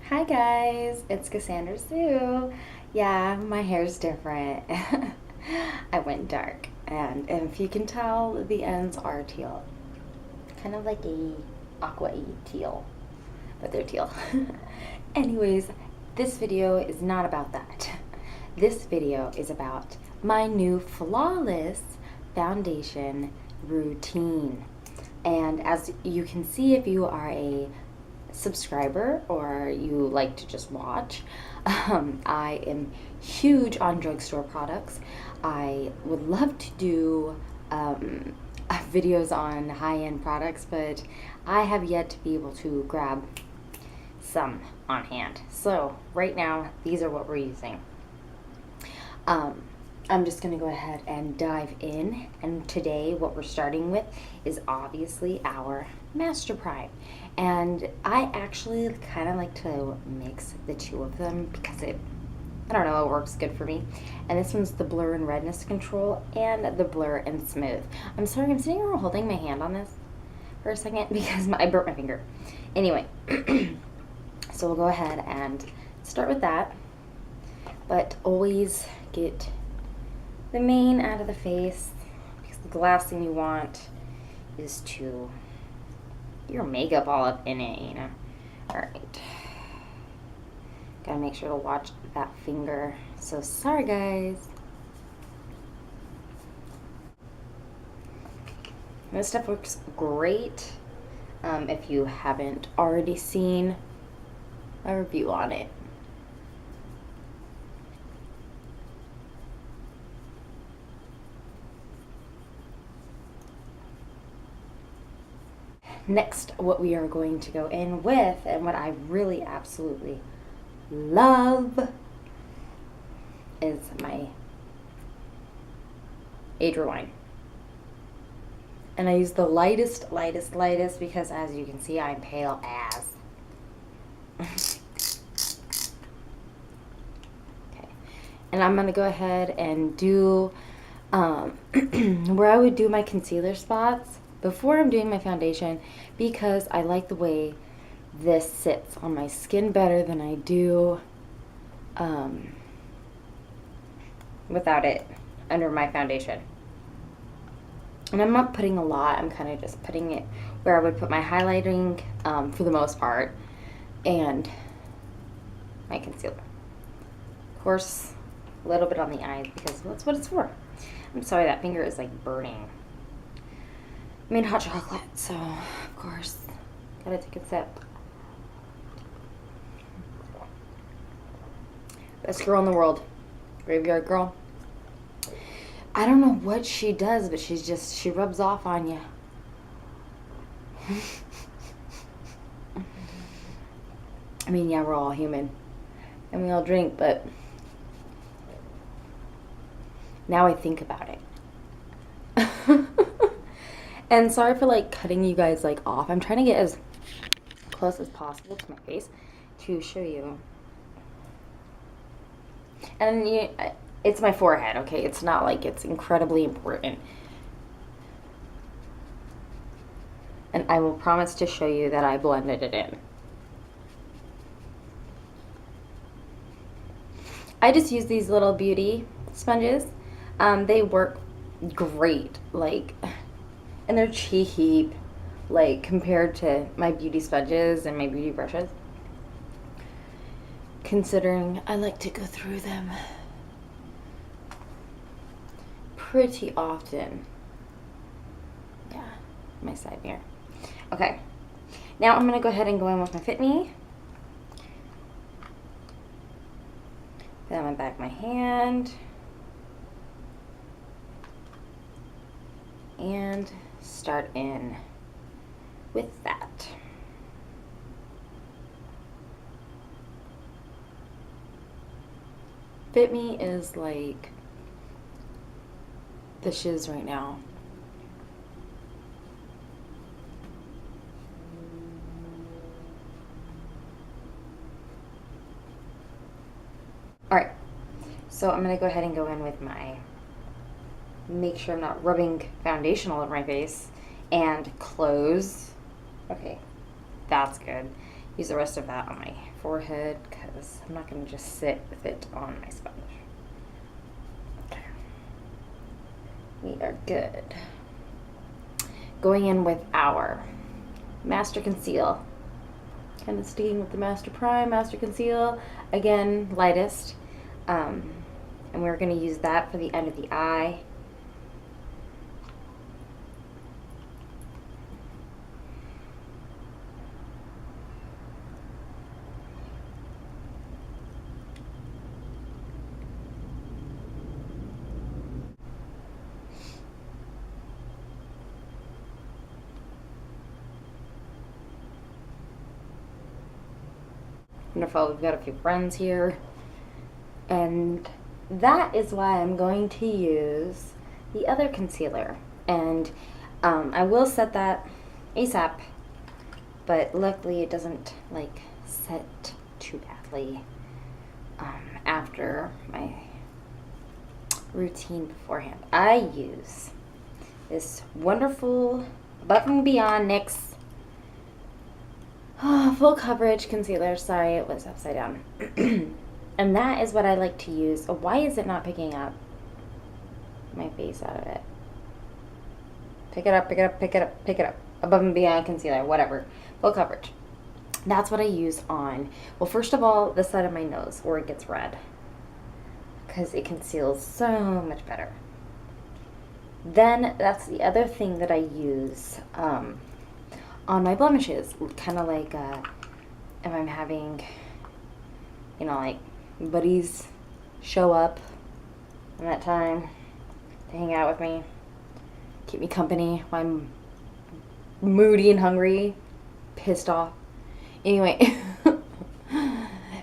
Hi guys, it's Cassandra Sue. Yeah, my hair's different. I went dark, and if you can tell, the ends are teal. Kind of like a aqua-y teal, but they're teal. Anyways, this video is not about that. This video is about my new Flawless foundation routine. And as you can see, if you are a subscriber or you like to just watch, I am huge on drugstore products. I would love to do videos on high-end products, but I have yet to be able to grab some on hand. So right now, these are what we're using. I'm just going to go ahead and dive in, and today what we're starting with is obviously our Master Prime, and I actually kind of like to mix the two of them because I don't know, it works good for me. And this one's the Blur and Redness Control and the Blur and Smooth. I'm sorry, I'm sitting here holding my hand on this for a second because I burnt my finger. Anyway, so we'll go ahead and start with that, but always get the mane out of the face, because the last thing you want is to get your makeup all up in it, you know. Alright. Gotta make sure to watch that finger. So sorry guys. This stuff works great. If you haven't already seen a review on it. Next, what we are going to go in with, and what I really absolutely love, is my age rewind. And I use the lightest because, as you can see, I'm pale as. Okay. And I'm going to go ahead and do where I would do my concealer spots before I'm doing my foundation, because I like the way this sits on my skin better than I do without it under my foundation. And I'm not putting a lot, I'm kind of just putting it where I would put my highlighting for the most part, and my concealer. Of course, a little bit on the eyes because that's what it's for. I'm sorry, that finger is like burning. I made hot chocolate, so of course, gotta take a sip. Best girl in the world, Graveyard Girl. I don't know what she does, but she rubs off on you. I mean, yeah, we're all human, and we all drink, but now I think about it. And sorry for like cutting you guys like off. I'm trying to get as close as possible to my face to show you. And it's my forehead, okay? It's not like it's incredibly important. And I will promise to show you that I blended it in. I just use these little beauty sponges. They work great, like, and they're cheap, like, compared to my beauty sponges and my beauty brushes. Considering I like to go through them pretty often. Yeah, my side mirror. Okay, now I'm gonna go ahead and go in with my Fit Me. Then on the back of my hand. And start in with that. Fit Me is like the shiz right now. Alright, so I'm going to go ahead and go in with my, make sure I'm not rubbing foundation all over my face, and close. Okay, that's good. use the rest of that on my forehead because I'm not going to just sit with it on my sponge. Okay. We are good. Going in with our Master Conceal. Kind of sticking with the Master Prime, Master Conceal. Again, lightest. And we're going to use that for the end of the eye. Wonderful, we've got a few friends here. And that is why I'm going to use the other concealer. And I will set that ASAP, but luckily it doesn't like set too badly after my routine beforehand. I use this wonderful Above and Beyond NYX full coverage concealer. Sorry, it was upside down. And that is what I like to use. Why is it not picking up my face out of it? Pick it up, pick it up, pick it up, pick it up. Above and Beyond concealer, whatever. Full coverage. That's what I use on, well, first of all, the side of my nose where it gets red, because it conceals so much better. Then that's the other thing that I use on my blemishes, kind of like if I'm having, you know, like buddies show up in that time to hang out with me, keep me company while I'm moody and hungry, pissed off. Anyway,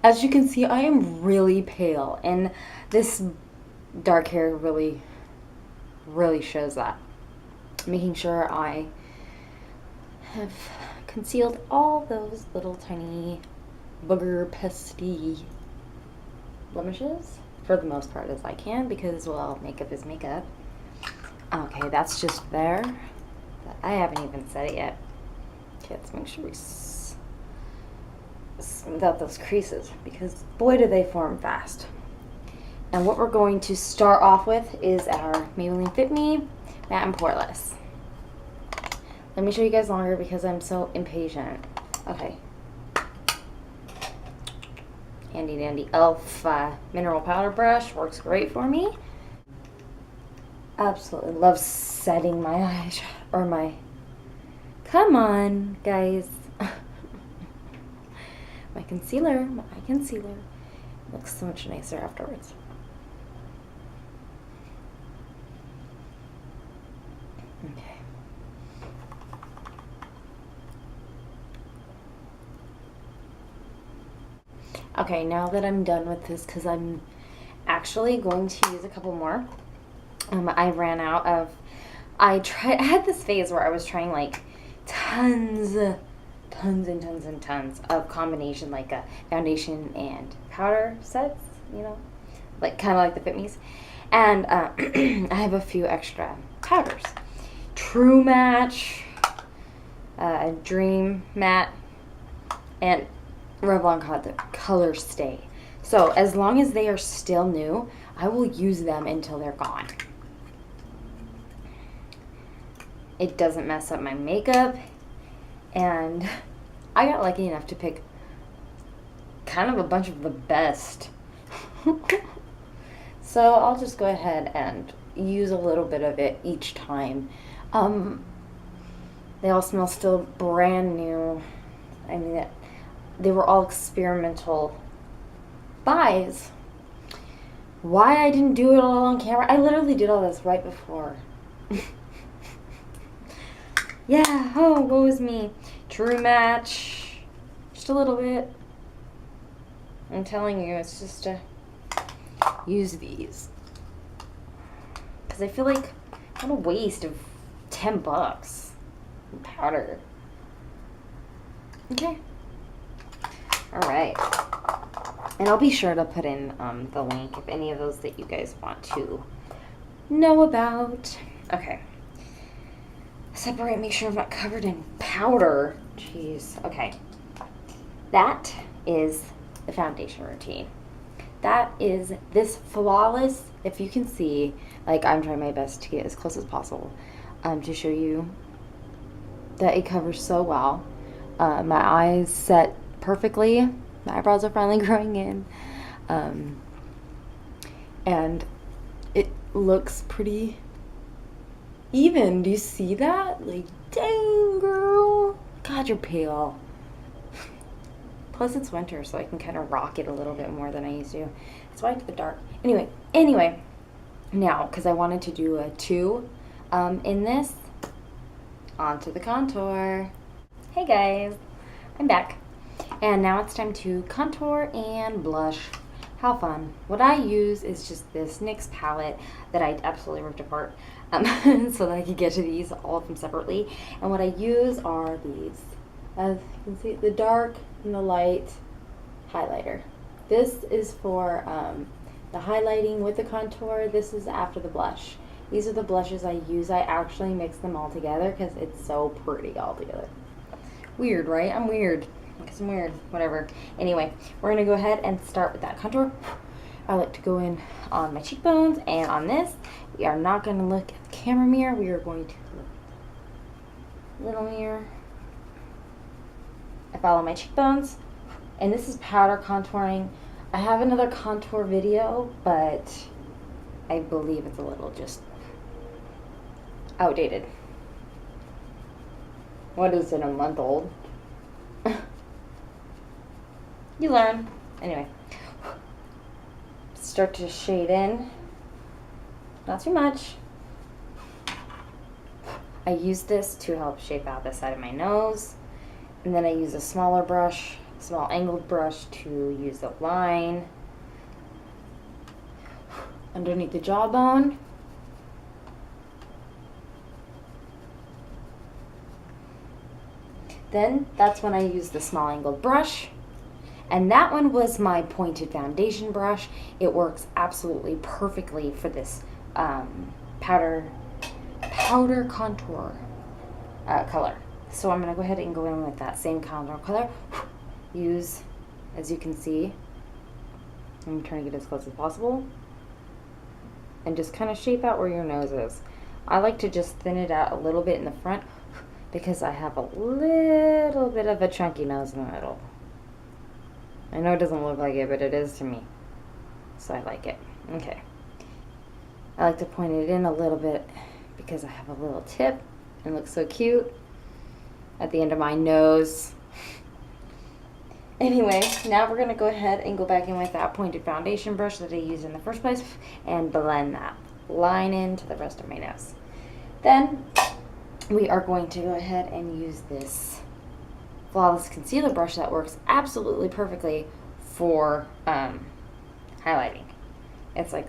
as you can see, I am really pale, and this dark hair really shows that. Making sure I have concealed all those little tiny booger pesty blemishes for the most part as I can, because, well, makeup is makeup. Okay, that's just there. I haven't even said it yet. Okay, let's make sure we smooth out those creases, because boy do they form fast. And what we're going to start off with is our Maybelline Fit Me Matte and Poreless. Let me show you guys longer because I'm so impatient. Okay. Handy dandy e.l.f. Mineral powder brush works great for me. Absolutely love setting my eyes or my. Come on, guys. My concealer, my eye concealer looks so much nicer afterwards. Okay. Okay, now that I'm done with this, because I'm actually going to use a couple more. I ran out of, I had this phase where I was trying like tons and tons of combination, like a foundation and powder sets, you know, like kind of like the Fit Me's. And I have a few extra powders. True Match, Dream Matte, and Revlon Color Stay. So as long as they are still new, I will use them until they're gone. It doesn't mess up my makeup, and I got lucky enough to pick kind of a bunch of the best. So I'll just go ahead and use a little bit of it each time. They all smell still brand new. I mean, they were all experimental buys. Why I didn't do it all on camera? I literally did all this right before. Yeah, oh, woe is me. True Match, just a little bit. I'm telling you, it's just to use these. Because I feel like what a waste of $10 in powder. Okay. Alright. And I'll be sure to put in the link if any of those that you guys want to know about. Okay. Separate, make sure I'm not covered in powder. Jeez. Okay. that is the foundation routine. That is this flawless, if you can see, like I'm trying my best to get as close as possible to show you that it covers so well. My eyes set perfectly. My eyebrows are finally growing in. And it looks pretty even. Do you see that? Like, dang, girl. God, you're pale. Plus, it's winter, so I can kind of rock it a little bit more than I used to. It's white to the dark. Anyway, now, because I wanted to do a 2 in this, onto the contour. Hey guys, I'm back. And now it's time to contour and blush. How fun. What I use is just this NYX palette that I absolutely ripped apart so that I could get to these, all of them separately. And what I use are these. As you can see, the dark and the light highlighter. This is for the highlighting with the contour. This is after the blush. These are the blushes I use. I actually mix them all together because it's so pretty all together. Weird, right? I'm weird. Because I'm weird. Whatever. Anyway, we're going to go ahead and start with that contour. I like to go in on my cheekbones, and on this, we are not going to look at the camera mirror. We are going to look at the little mirror. I follow my cheekbones, and this is powder contouring. I have another contour video, but I believe it's a little just outdated. What is it, a month old? You learn. Anyway, start to shade in. Not too much. I use this to help shape out the side of my nose. And then I use a smaller brush, small angled brush to use the line underneath the jawbone. Then that's when I use the small angled brush. And that one was my pointed foundation brush. It works absolutely perfectly for this powder contour color. So I'm going to go ahead and go in with that same contour color. Use, as you can see, I'm trying to get as close as possible. And just kind of shape out where your nose is. I like to just thin it out a little bit in the front because I have a little bit of a chunky nose in the middle. I know it doesn't look like it, but it is to me. So I like it. Okay. I like to point it in a little bit because I have a little tip and it looks so cute at the end of my nose. Anyway, now we're going to go ahead and go back in with that pointed foundation brush that I used in the first place and blend that line into the rest of my nose. Then we are going to go ahead and use this Flawless concealer brush that works absolutely perfectly for highlighting. It's like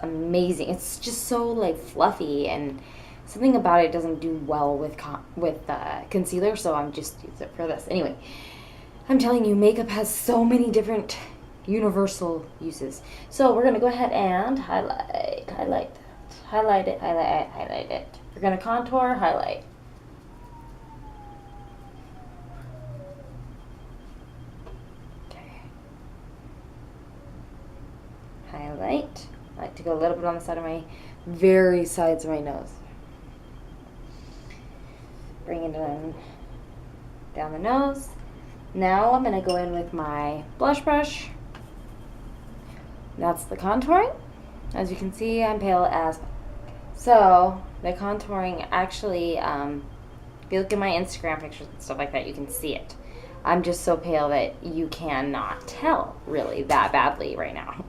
amazing. It's just so like fluffy, and something about it doesn't do well with concealer, so I'm just using it for this. Anyway, I'm telling you, makeup has so many different universal uses. So we're gonna go ahead and highlight it. We're gonna contour, highlight. Highlight. I like to go a little bit on the side of my very sides of my nose. Bring it in down the nose. Now I'm going to go in with my blush brush. That's the contouring. As you can see, I'm pale as fuck. So the contouring actually, if you look at my Instagram pictures and stuff like that, you can see it. I'm just so pale that you cannot tell really that badly right now.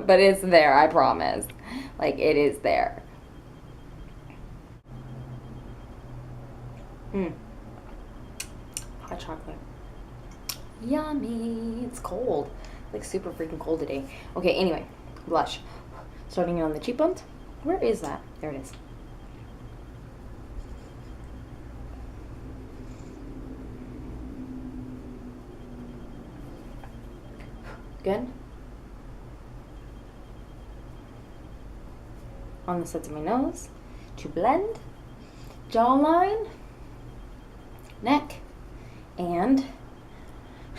But it's there, I promise. Like, it is there. Hot chocolate. Yummy. It's cold. Like super freaking cold today. Okay, anyway, blush. Starting on the cheekbones. Where is that? There it is. Good. On the sides of my nose to blend. Jawline, neck, and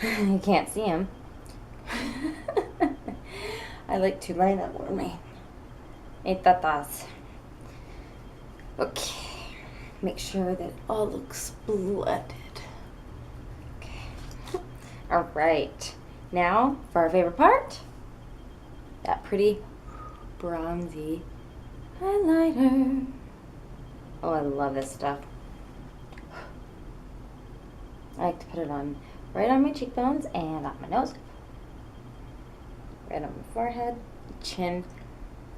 You can't see them. I like to line up with me. Ain't that us? Okay. Make sure that it all looks splendid. Okay. All right. Now for our favorite part. That pretty bronzy highlighter. Oh, I love this stuff. I like to put it on right on my cheekbones and on my nose. Right on my forehead, chin,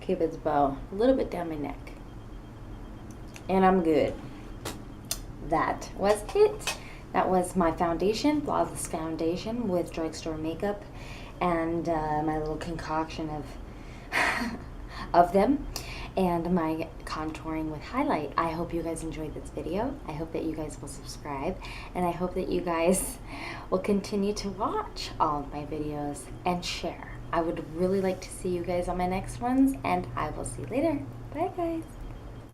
Cupid's bow, a little bit down my neck. And I'm good. That was it. That was my foundation, Flawless Foundation with drugstore makeup, and my little concoction of them, and my contouring with highlight. I hope you guys enjoyed this video. I hope that you guys will subscribe, and I hope that you guys will continue to watch all of my videos and share. I would really like to see you guys on my next ones, and I will see you later. Bye, guys.